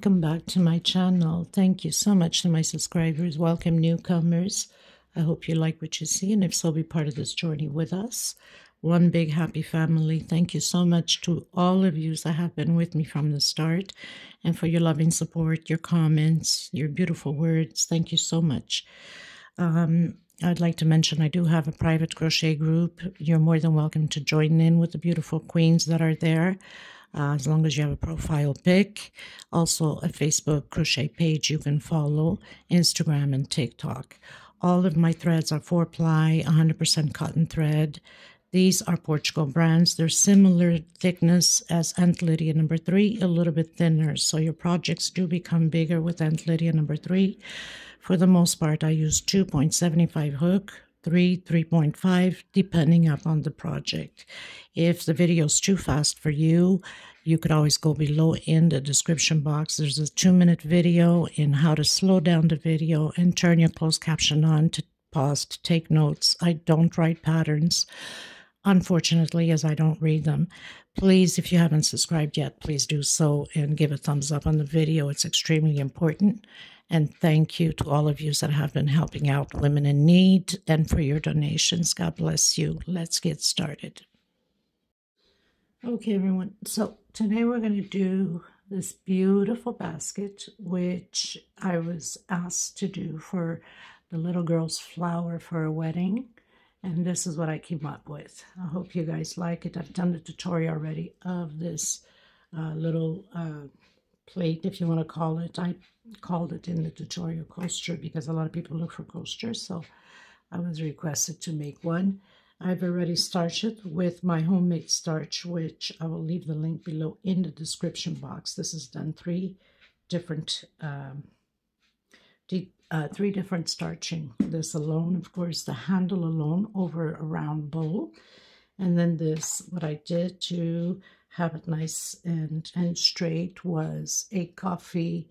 welcome back to my channel. Thank you so much to my subscribers. Welcome newcomers. I hope you like what you see, and if so, be part of this journey with us. One big happy family. Thank you so much to all of you that have been with me from the start, and for your loving support, your comments, your beautiful words. Thank you so much. I'd like to mention I do have a private crochet group. You're more than welcome to join in with the beautiful queens that are there. As long as you have a profile pic. Also a Facebook crochet page you can follow, Instagram and TikTok. All of my threads are 4-ply, 100% cotton thread. These are Portugal brands. They're similar thickness as Aunt Lydia number 3, a little bit thinner. So your projects do become bigger with Aunt Lydia number 3. For the most part, I use 2.75 hook, 3.5, depending upon the project. If the video is too fast for you, you could always go below in the description box. There's a 2-minute video in how to slow down the video and turn your closed caption on to pause to take notes. I don't write patterns, unfortunately, as I don't read them. Please, if you haven't subscribed yet, please do so and give a thumbs up on the video. It's extremely important. And thank you to all of you that have been helping out women in need and for your donations. God bless you. Let's get started. Okay, everyone. So today we're going to do this beautiful basket, which I was asked to do for the little girl's flower for a wedding. And this is what I came up with. I hope you guys like it. I've done the tutorial already of this little plate, if you want to call it. I called it in the tutorial coaster because a lot of people look for coasters, so I was requested to make one. I've already starched it with my homemade starch, which I will leave the link below in the description box. This is done three different starching. This alone, of course, the handle alone over a round bowl, and then this, what I did to have it nice and straight, was a coffee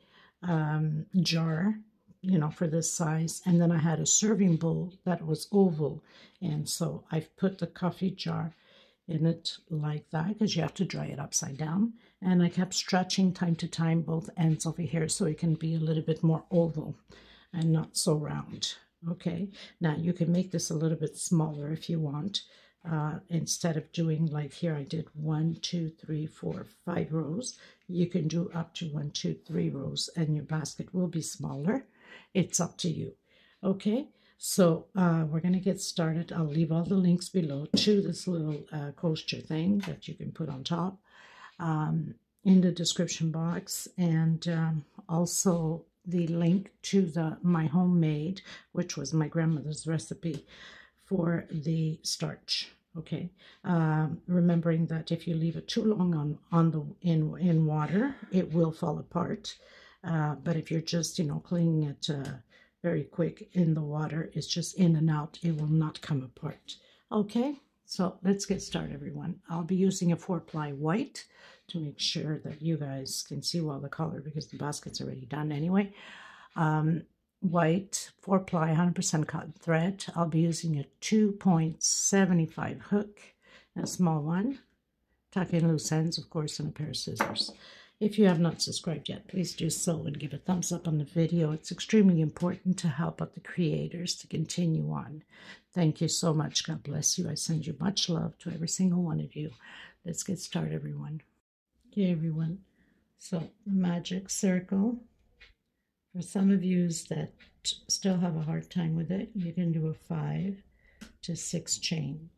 jar, you know, for this size, and then I had a serving bowl that was oval, and so I've put the coffee jar in it like that because you have to dry it upside down, and I kept stretching time to time both ends over here so it can be a little bit more oval and not so round. Okay, now you can make this a little bit smaller if you want. Instead of doing like here, I did 1, 2, 3, 4, 5 rows. You can do up to 1, 2, 3 rows, and your basket will be smaller. It's up to you. Okay, so we're going to get started. I'll leave all the links below to this little coaster thing that you can put on top in the description box, and also the link to my homemade, which was my grandmother's recipe for the starch. Okay, remembering that if you leave it too long in water, it will fall apart. But if you're just, you know, cleaning it very quick in the water, it's just in and out, it will not come apart. Okay, so let's get started, everyone. I'll be using a 4-ply white to make sure that you guys can see well the color, because the basket's already done anyway. White 4-ply 100% cotton thread. I'll be using a 2.75 hook, a small one. Tuck in loose ends, of course, and a pair of scissors. If you have not subscribed yet, please do so and give a thumbs up on the video. It's extremely important to help out the creators to continue on. Thank you so much. God bless you. I send you much love to every single one of you. Let's get started, everyone. Okay, everyone. So, magic circle. For some of you that still have a hard time with it, you can do a 5 to 6 chain,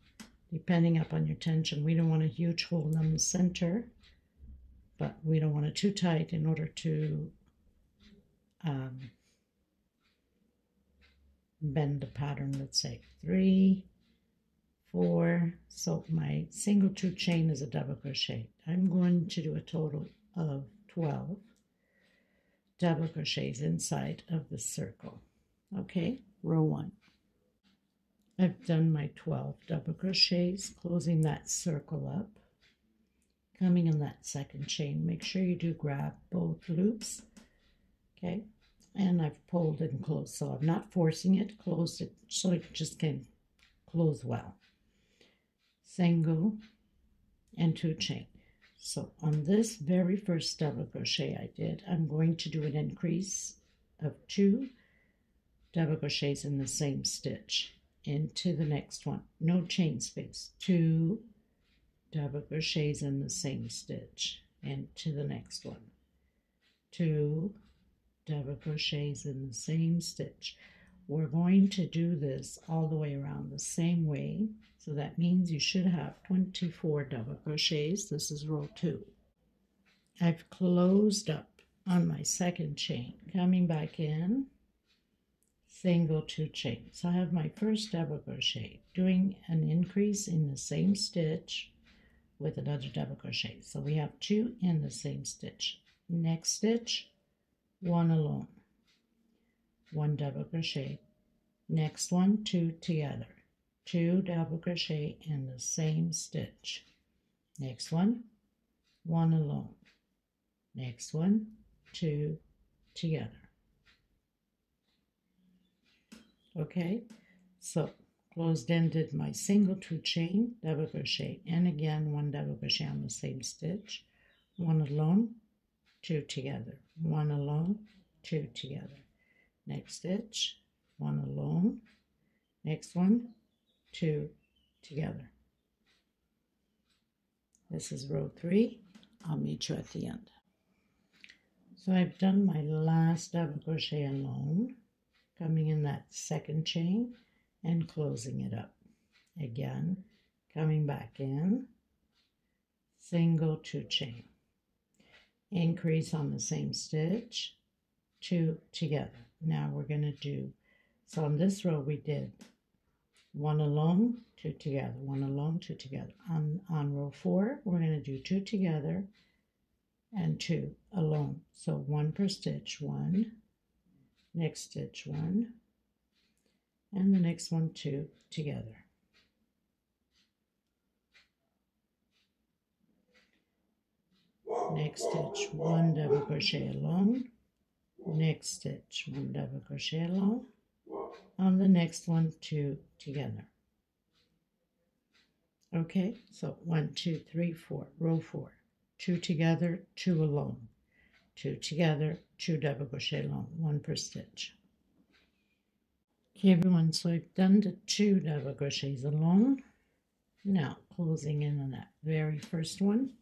depending upon your tension. We don't want a huge hole in the center, but we don't want it too tight in order to bend the pattern. Let's say 3, 4. So my single 2 chain is a double crochet. I'm going to do a total of 12 double crochets inside of the circle. Okay, row 1. I've done my 12 double crochets, closing that circle up, coming in that second chain. Make sure you do grab both loops. Okay, and I've pulled and closed, so I'm not forcing it, closed it so it just can close well. Single and 2 chain. So on this very first double crochet I did, I'm going to do an increase of 2 double crochets in the same stitch into the next one. No chain space. 2 double crochets in the same stitch into the next one. 2 double crochets in the same stitch. We're going to do this all the way around the same way. So that means you should have 24 double crochets. This is row 2. I've closed up on my second chain, coming back in, single 2 chains. So I have my first double crochet, doing an increase in the same stitch with another double crochet. So we have 2 in the same stitch. Next stitch, 1 alone, 1 double crochet. Next one, 2 together, 2 double crochet in the same stitch. Next one, 1 alone. Next one, 2 together. Okay, so closed ended my single 2 chain, double crochet, and again 1 double crochet on the same stitch. 1 alone, 2 together, 1 alone, 2 together. Next stitch, 1 alone. Next one, 2 together. This is row 3. I'll meet you at the end. So I've done my last double crochet alone, coming in that second chain and closing it up. Again, coming back in, single 2 chain, increase on the same stitch, 2 together. Now we're going to do, so on this row we did 1 alone, 2 together, 1 alone, 2 together. On row 4, we're going to do 2 together and 2 alone. So 1 per stitch, 1, next stitch 1, and the next one 2 together. Next stitch 1 double crochet alone, next stitch 1 double crochet alone, on the next one 2 together. Okay, so 1, 2, 3, 4, row 4, 2 together, 2 alone, 2 together, 2 double crochet alone, 1 per stitch. Okay everyone, so I've done the 2 double crochets alone. Now closing in on that very first one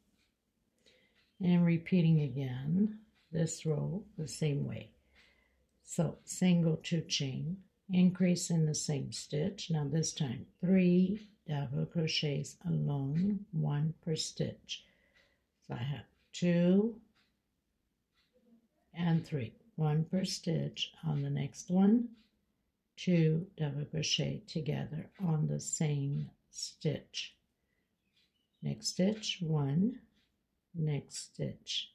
and repeating again this row the same way. So single 2 chain, increase in the same stitch. Now this time 3 double crochets alone, 1 per stitch. So I have 2 and 3, 1 per stitch. On the next one, 2 double crochet together on the same stitch. Next stitch 1, next stitch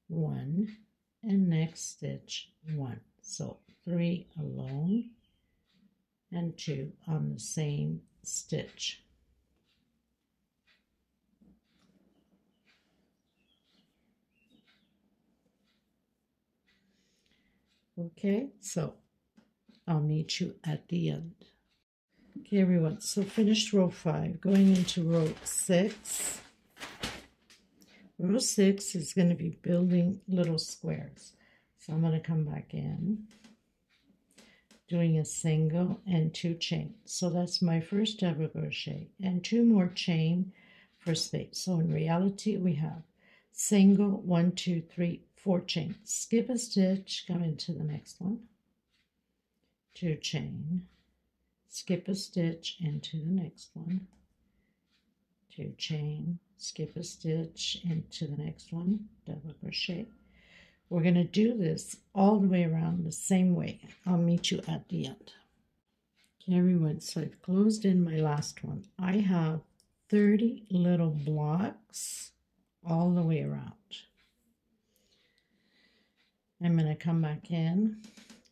1, and next stitch 1. So 3 alone and 2 on the same stitch. Okay, so I'll meet you at the end. Okay everyone, so finished row 5, going into row 6. Row 6 is going to be building little squares. So I'm going to come back in, doing a single and 2 chains. So that's my first double crochet and 2 more chain for space. So in reality we have single, 1, 2, 3, 4 chains. Skip a stitch, come into the next one, 2 chain, skip a stitch into the next one, 2 chain, skip a stitch into the next one, double crochet. We're going to do this all the way around the same way. I'll meet you at the end. Okay everyone, so I've closed in my last one. I have 30 little blocks all the way around. I'm going to come back in,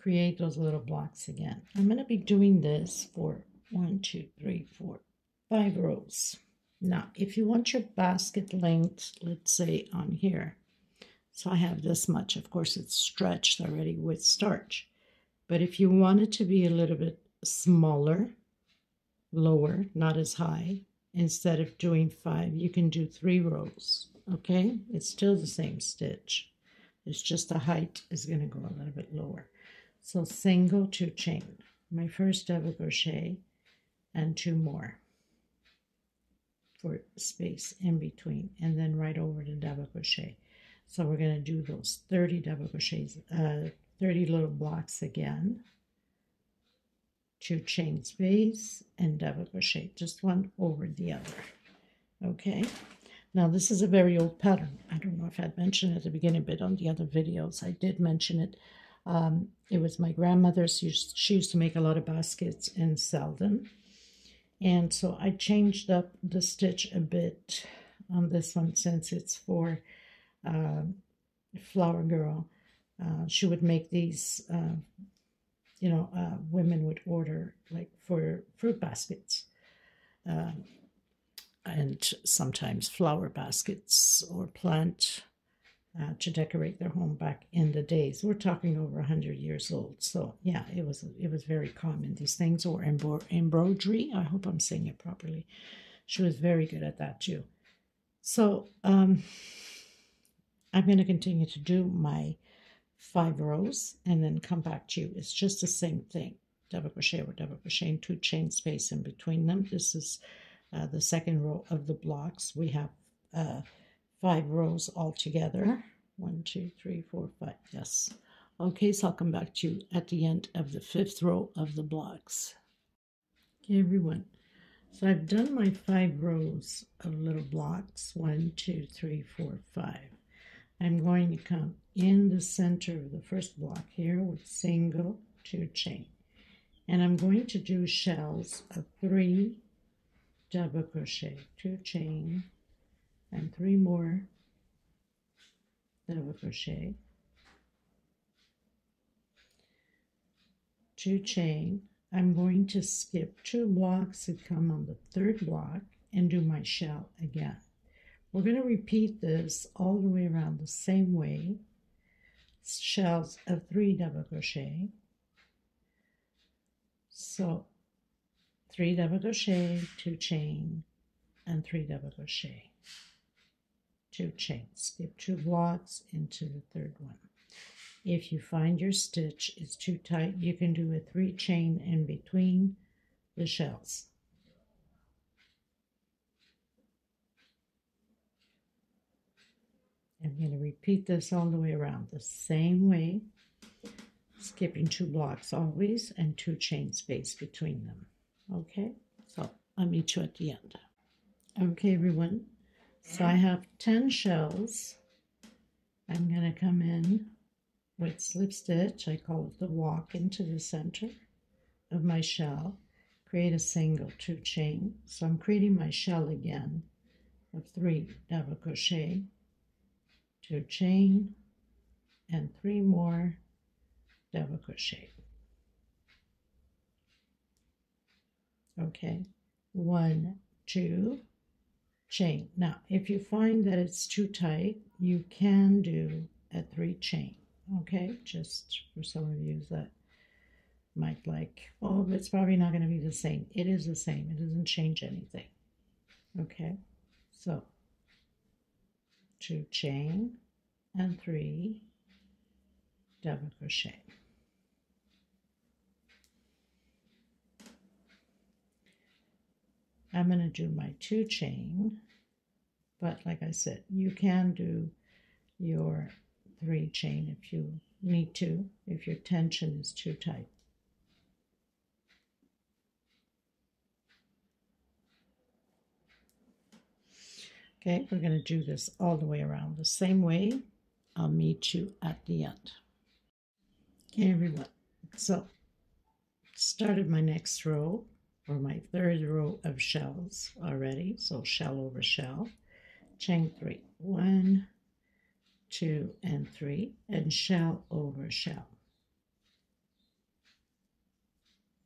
create those little blocks again. I'm going to be doing this for 1, 2, 3, 4, 5 rows. Now, if you want your basket length, let's say on here, so I have this much. Of course, it's stretched already with starch. But if you want it to be a little bit smaller, lower, not as high, instead of doing 5, you can do 3 rows. Okay, it's still the same stitch. It's just the height is going to go a little bit lower. So single, 2 chain, my first double crochet, and 2 more for space in between, and then right over the double crochet. So we're going to do those 30 double crochets, 30 little blocks again, 2 chain space and double crochet, just one over the other. Okay, now this is a very old pattern. I don't know if I'd mentioned it at the beginning, but on the other videos I did mention it. It was my grandmother's. She used to make a lot of baskets and sell them. And so I changed up the stitch a bit on this one, since it's for Flower Girl. She would make these, women would order like for fruit baskets. And sometimes flower baskets or plant to decorate their home back in the days. We're talking over 100 years old. So yeah, it was very common, these things, or embroidery. I hope I'm saying it properly. She was very good at that too. So I'm going to continue to do my 5 rows and then come back to you. It's just the same thing. Double crochet over double crochet and 2 chain space in between them. This is the second row of the blocks. We have 5 rows all together. 1, 2, 3, 4, 5. Yes. Okay, so I'll come back to you at the end of the 5th row of the blocks. Okay, everyone. So I've done my 5 rows of little blocks. 1, 2, 3, 4, 5. I'm going to come in the center of the first block here with single, 2 chain. And I'm going to do shells of 3 double crochet, 2 chain, and 3 more double crochet, 2 chain. I'm going to skip 2 blocks and come on the 3rd block and do my shell again. We're going to repeat this all the way around the same way. Shells of 3 double crochet. So 3 double crochet, 2 chain, and 3 double crochet, 2 chain. Skip 2 blocks into the 3rd one. If you find your stitch is too tight, you can do a 3 chain in between the shells. I'm going to repeat this all the way around the same way, skipping 2 blocks always and 2 chain space between them. Okay, so I'll meet you at the end. Okay, everyone, so I have 10 shells. I'm going to come in with slip stitch. I call it the walk, into the center of my shell, create a single, 2 chain. So I'm creating my shell again of 3 double crochet, 2 chain, and 3 more double crochet. Okay, 1, 2, chain. Now, if you find that it's too tight, you can do a 3 chain. Okay, just for some of you that might like, oh, but it's probably not going to be the same. It is the same. It doesn't change anything. Okay, so 2 chain and 3 double crochet. I'm going to do my 2 chain, but like I said, you can do your 3 chain if you need to, if your tension is too tight. Okay, we're going to do this all the way around the same way. I'll meet you at the end. Okay, everyone, so started my next row, or my 3rd row of shells already. So shell over shell, chain 3, 1, 2, and 3, and shell over shell.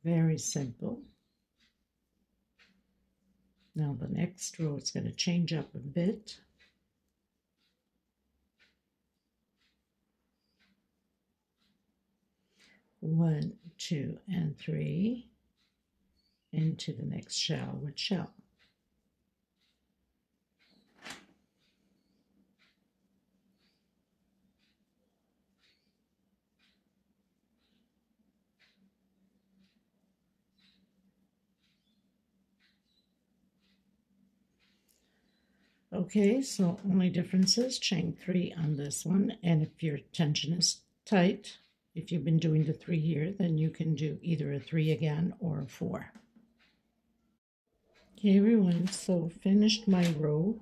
Very simple. Now the next row is going to change up a bit. One, 2, and 3 into the next shell with shell. Okay, so only difference is chain 3 on this one, and if your tension is tight, if you've been doing the 3 here, then you can do either a 3 again or a 4. Okay everyone, so finished my row.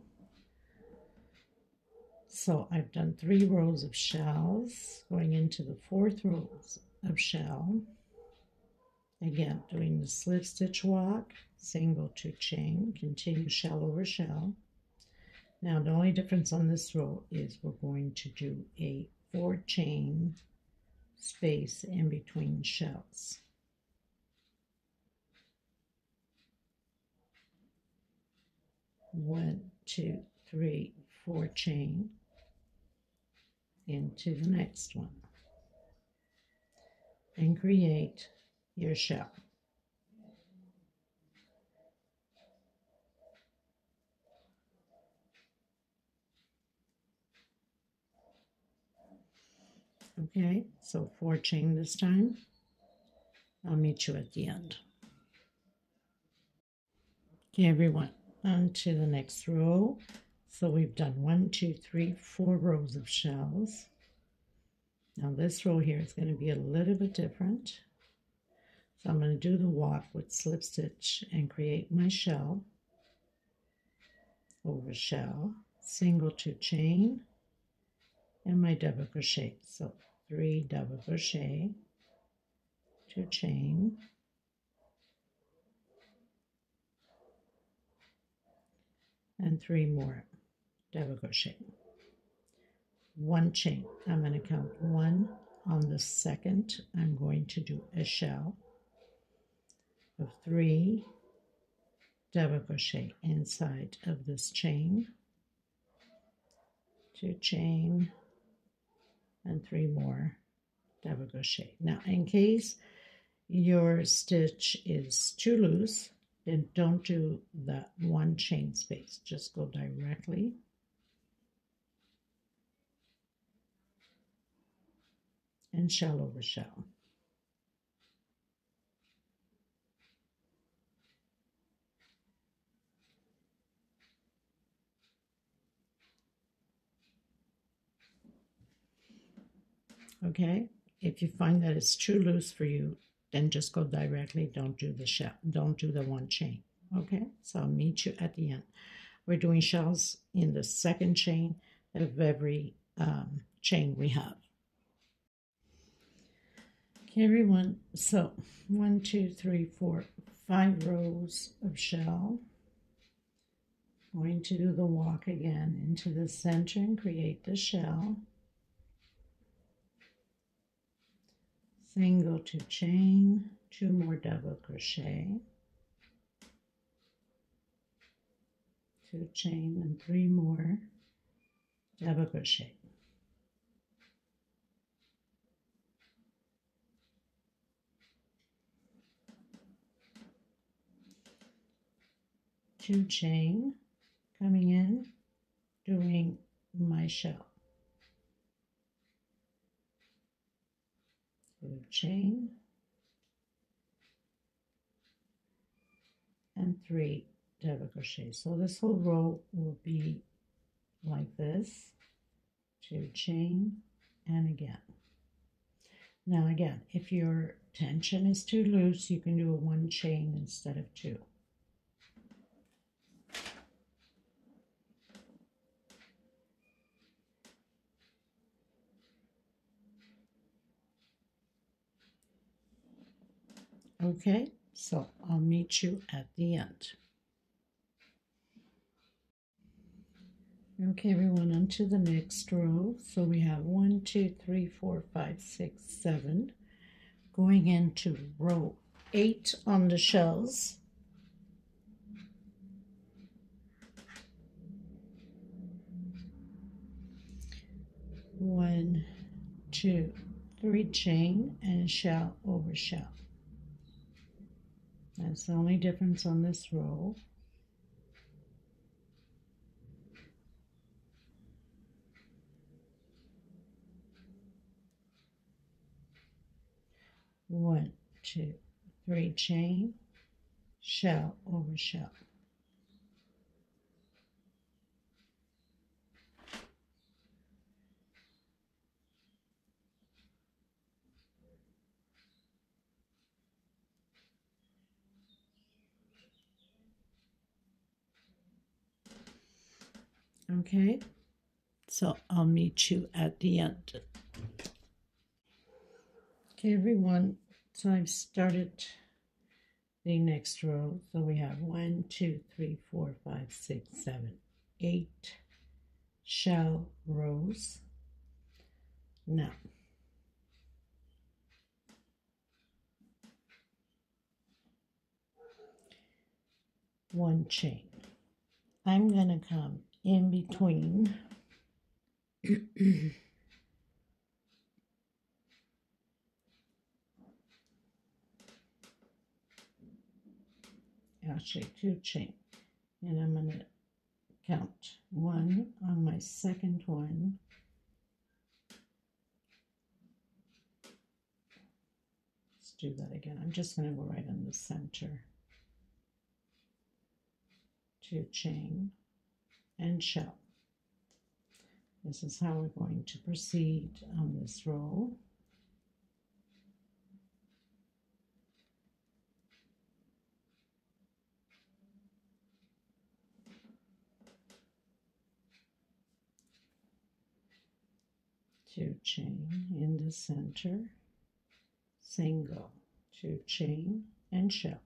So I've done 3 rows of shells, going into the 4th row of shell. Again, doing the slip stitch walk, single 2 chain, continue shell over shell. Now the only difference on this row is we're going to do a 4 chain space in between shells. One, 2, 3, 4 chain into the next one and create your shell. Okay, so 4 chain this time. I'll meet you at the end. Okay, everyone, on to the next row. So we've done 1, 2, 3, 4 rows of shells. Now this row here is going to be a little bit different. So I'm going to do the walk with slip stitch and create my shell over shell, single 2 chain, and my double crochet. So 3 double crochet, 2 chain, and 3 more double crochet. 1 chain. I'm going to count 1 on the second. I'm going to do a shell of 3 double crochet inside of this chain, 2 chain, and 3 more double crochet. Now in case your stitch is too loose, then don't do that 1 chain space, just go directly and shell over shell. Okay, if you find that it's too loose for you, then just go directly, don't do the shell, don't do the 1 chain. Okay, so I'll meet you at the end. We're doing shells in the 2nd chain of every chain we have. Okay everyone, so 1, 2, 3, 4, 5 rows of shell. Going to do the walk again into the center and create the shell. Single 2 chain, 2 more double crochet, 2 chain, and 3 more double crochet. Two chain, coming in, doing my shell. 2 chain, and 3 double crochet. So this whole row will be like this, 2 chain, and again. Now again, if your tension is too loose, you can do a 1 chain instead of 2. Okay, so I'll meet you at the end. Okay, everyone, on to the next row. So we have 1, 2, 3, 4, 5, 6, 7. Going into row 8 on the shells. One, 2, 3 chain and shell over shell. That's the only difference on this row. One, 2, 3 chain, shell over shell. Okay, so I'll meet you at the end. Okay, everyone, so I've started the next row. So we have 1, 2, 3, 4, 5, 6, 7, 8 shell rows. Now, one chain. I'm going to come in between actually 2 chain, and I'm going to count 1 on my second one, let's do that again. I'm just going to go right in the center, 2 chain and shell. This is how we're going to proceed on this row. Two chain in the center, single, 2 chain and shell.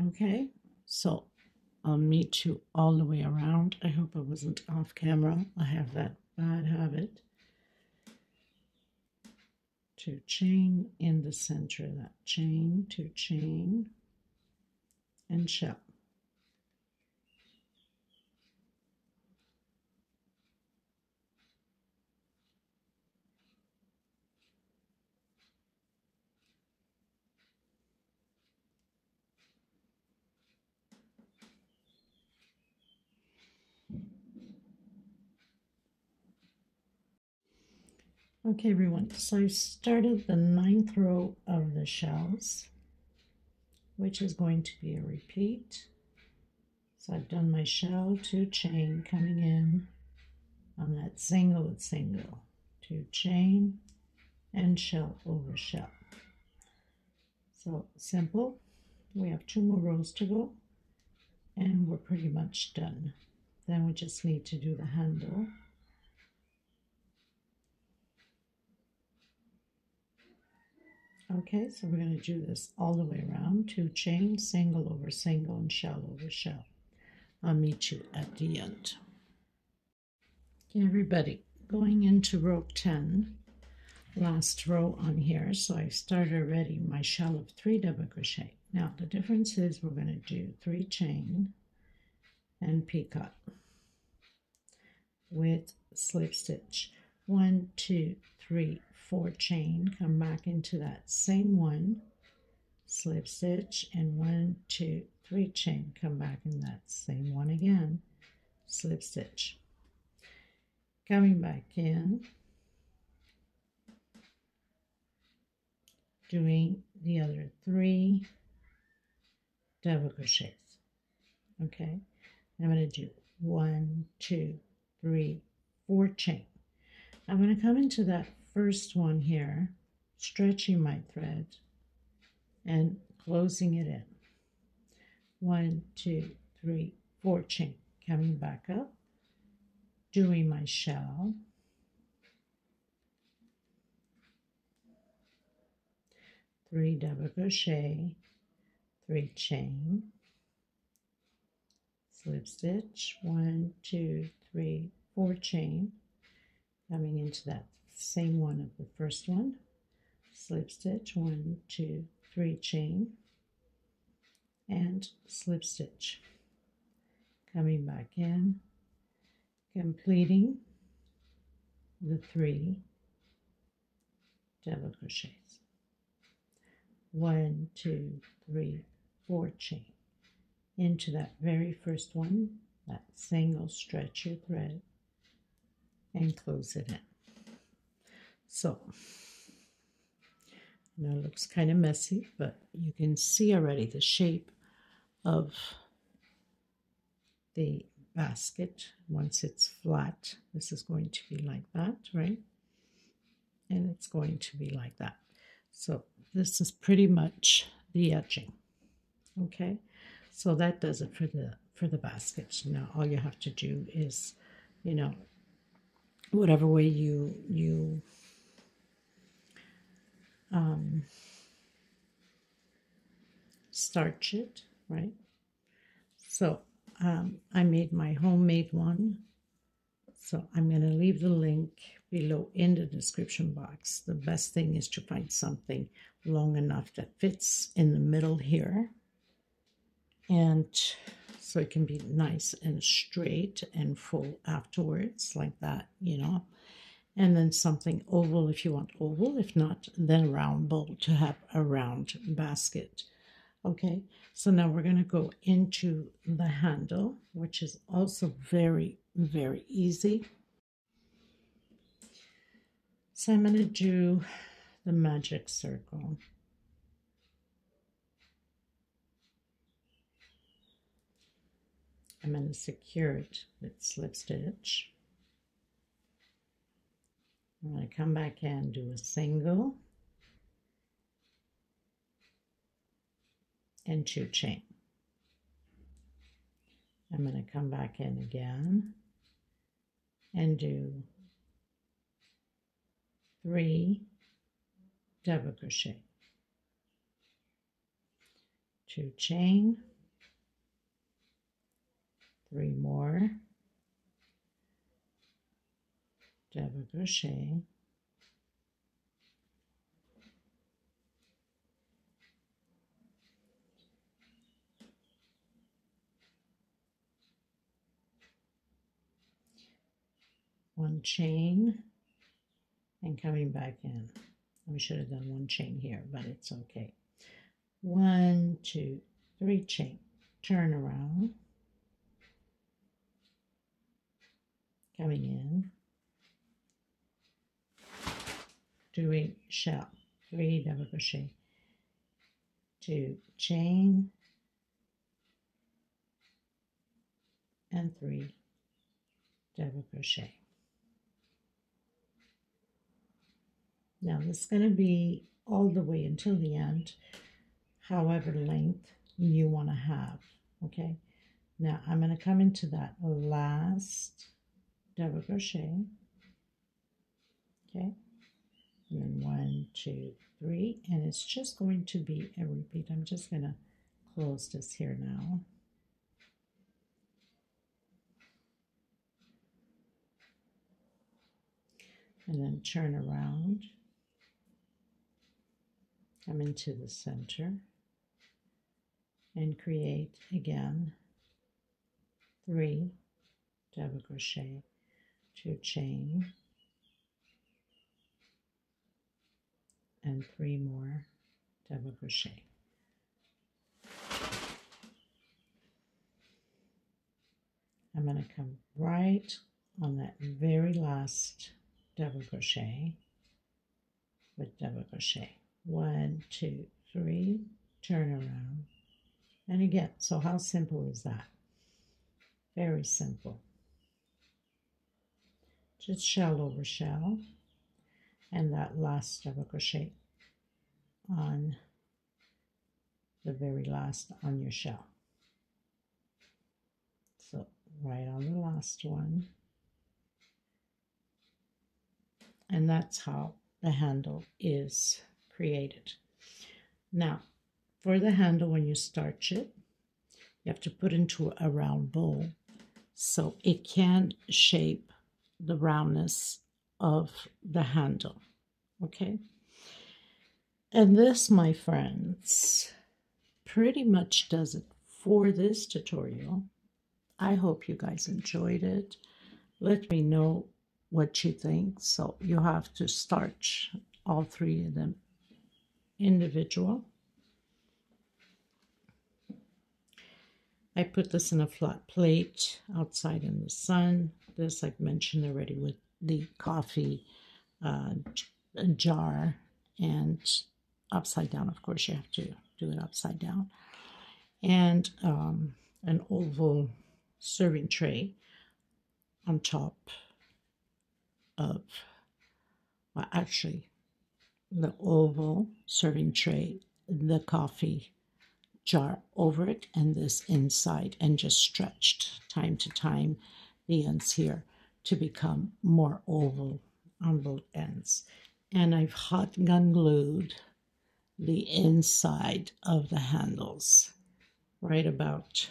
Okay, so I'll meet you all the way around. I hope I wasn't off camera. I have that bad habit. 2 chain in the center of that chain, 2 chain and shell. Okay, everyone, so I started the 9th row of the shells, which is going to be a repeat. So I've done my shell, 2 chain coming in on that single with single, 2 chain and shell over shell. So simple. We have 2 more rows to go and we're pretty much done. Then we just need to do the handle. Okay, so we're going to do this all the way around. 2 chain, single over single, and shell over shell. I'll meet you at the end. Okay, everybody, going into row 10, last row on here. So I started already my shell of 3 double crochet. Now the difference is we're going to do 3 chain and picot with slip stitch. 1, 2, 3, 4 chain, come back into that same one, slip stitch, and 1, 2, 3 chain, come back in that same one again, slip stitch. Coming back in, doing the other 3 double crochets. Okay, I'm going to do 1, 2, 3, 4 chain. I'm going to come into that first one here, stretching my thread and closing it in. 1, 2, 3, 4 chain, coming back up, doing my shell, three double crochet, 3 chain, slip stitch, 1, 2, 3, 4 chain, coming into that same one of the first one, slip stitch, 1, 2, 3 chain, and slip stitch, coming back in, completing the 3 double crochets. 1, 2, 3, 4 chain into that very first one, that single, stretch your thread and close it in. So Now it looks kind of messy, but you can see already the shape of the basket. Once it's flat, this is going to be like that, right? And it's going to be like that. So this is pretty much the edging. Okay, so that does it for the basket. Now all you have to do is, you know, whatever way you starch it, right? So I made my homemade one. So I'm going to leave the link below in the description box. The best thing is to find something long enough that fits in the middle here. And so it can be nice and straight and full afterwards, like that, you know. And then something oval if you want oval. If not, then a round bowl to have a round basket. Okay, so now we're going to go into the handle, which is also very, very easy. So I'm going to do the magic circle. I'm going to secure it with slip stitch. I'm going to come back in, do a single and 2 chain. I'm going to come back in again and do 3 double crochet, 2 chain, 3 more double crochet, 1 chain, and coming back in. We should have done 1 chain here, but it's okay. 1, 2, 3 chain, turn around, coming in, doing shell, 3 double crochet, 2 chain, and 3 double crochet. Now this is going to be all the way until the end, however length you want to have. Okay, now I'm going to come into that last double crochet. Okay, and then 1, 2, 3, and it's just going to be a repeat. I'm just going to close this here now. And then turn around, come into the center, and create again 3 double crochet, 2 chain, and 3 more double crochet. I'm going to come right on that very last double crochet with double crochet. 1, 2, 3, turn around, and again. So how simple is that? Very simple. Just shell over shell, and that last double crochet on the very last on your shell. So right on the last one, and that's how the handle is created. Now for the handle, when you starch it, you have to put into a round bowl so it can shape the roundness of the handle. Okay, and this, my friends, pretty much does it for this tutorial. I hope you guys enjoyed it. Let me know what you think. So you have to starch all 3 of them individual. I put this in a flat plate outside in the sun. This I've mentioned already with the coffee jar, and upside down. Of course, you have to do it upside down. And an oval serving tray on top of, well, actually, the oval serving tray, the coffee jar over it, and this inside, and just stretched time to time the ends here to become more oval on both ends. And I've hot gun glued the inside of the handles right about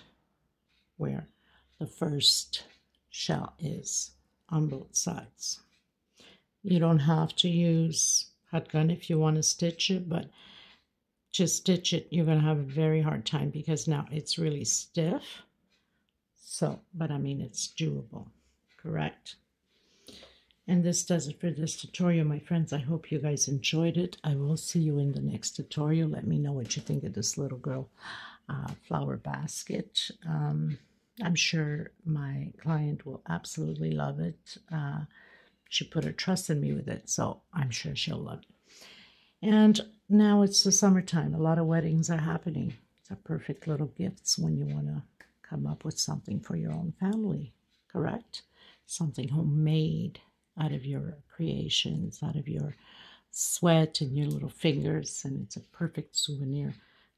where the first shell is on both sides. You don't have to use hot gun if you want to stitch it, but to stitch it, you're going to have a very hard time because now it's really stiff. So, but I mean, it's doable, correct? And this does it for this tutorial, my friends. I hope you guys enjoyed it. I will see you in the next tutorial. Let me know what you think of this little girl flower basket. I'm sure my client will absolutely love it. She put her trust in me with it, so I'm sure she'll love it. And now it's the summertime. A lot of weddings are happening. It's a perfect little gifts when you want to come up with something for your own family, correct? Something homemade out of your creations, out of your sweat and your little fingers, and it's a perfect souvenir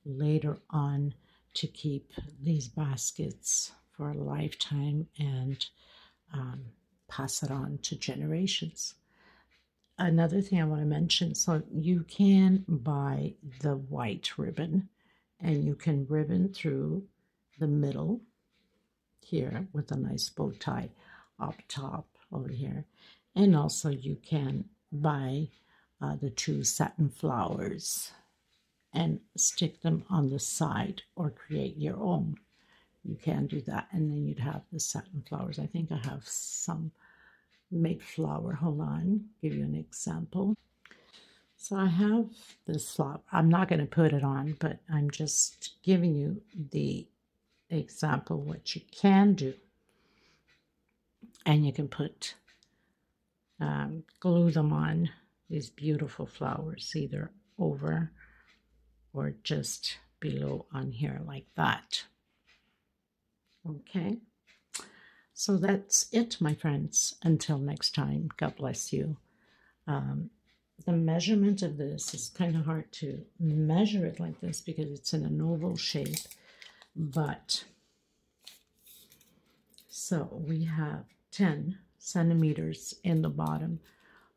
later on to keep these baskets for a lifetime and pass it on to generations. Another thing I want to mention, so you can buy the white ribbon and you can ribbon through the middle here with a nice bow tie up top over here. And also you can buy the 2 satin flowers and stick them on the side or create your own. You can do that, and then you'd have the satin flowers. I think I have some made flower. Hold on, give you an example. So I have this flower. I'm not going to put it on, but I'm just giving you the example what you can do. And you can put glue them on these beautiful flowers, either over or just below on here like that. Okay, so that's it, my friends. Until next time, God bless you. The measurement of this is kind of hard to measure it like this because it's in an oval shape, but so we have 10 centimeters in the bottom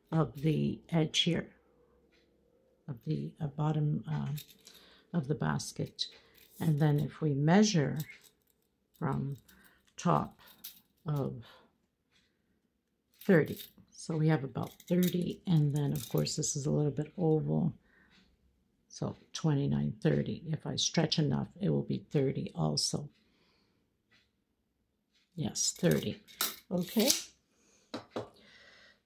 of the edge here of the bottom of the basket. And then if we measure from top of 30, so we have about 30, and then of course this is a little bit oval, so 29, 30. If I stretch enough, it will be 30 also. Yes, 30. Okay,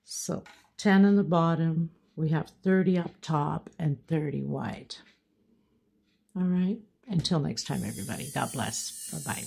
so 10 on the bottom, we have 30 up top and 30 wide. All right, until next time, everybody. God bless. Bye-bye.